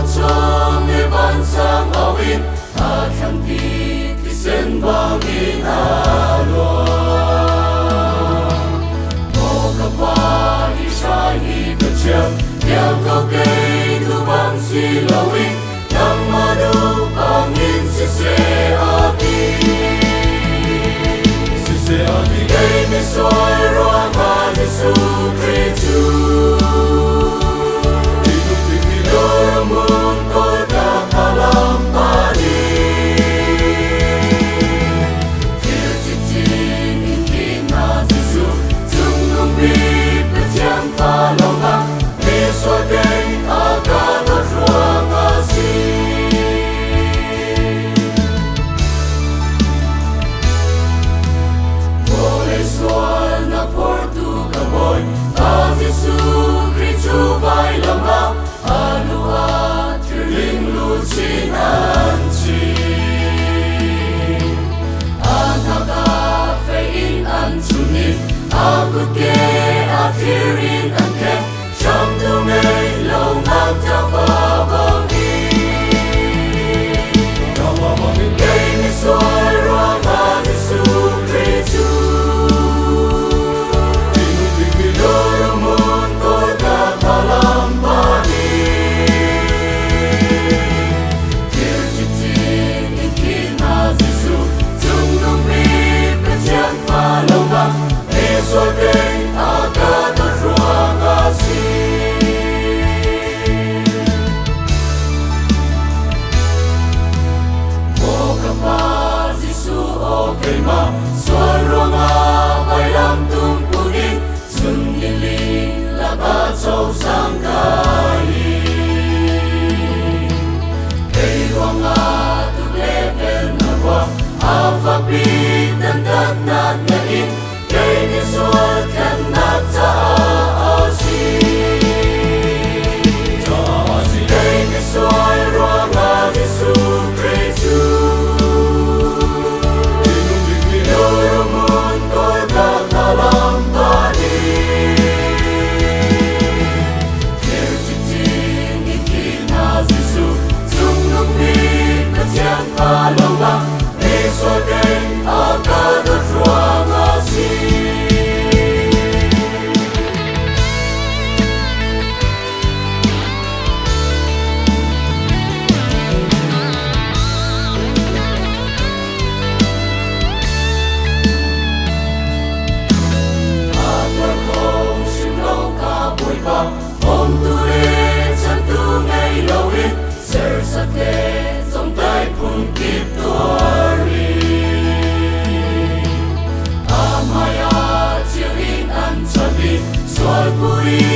trong ngày van sang ao in ta khăn đi thì sen bang in alo mo ka pa hi sai hi ka chia yang ka ke tu bang si lawin yang madu angin se ati ke mi soi ro ma Jesu Christu aku ke akhirin angke trong tu ngày lâu mang ta pha bang in cây mi soi roa ma Jesu Christu tinung mi doramon ko ta palam pani kir chitin in ma Jesu tung nung mi pachang pha lâu mang so day agad ruang asih mo kapal Jesu okay ma soal ruang ay lam tumpunin sungili labat so sangkali ay ruang tu level na kwa afapit dan na in kay ni suat kan nata asi kay ni suat ruang Jesu Christu tinung doramon ko kakalam pani kaya chitin ikin na Jesu tunong mi katyang palawang ni suat kay agad ruang asi om tu le chan tu ngày lâu in ser sa te som tai pun kip tuari amaya chiu in an chabi soal puri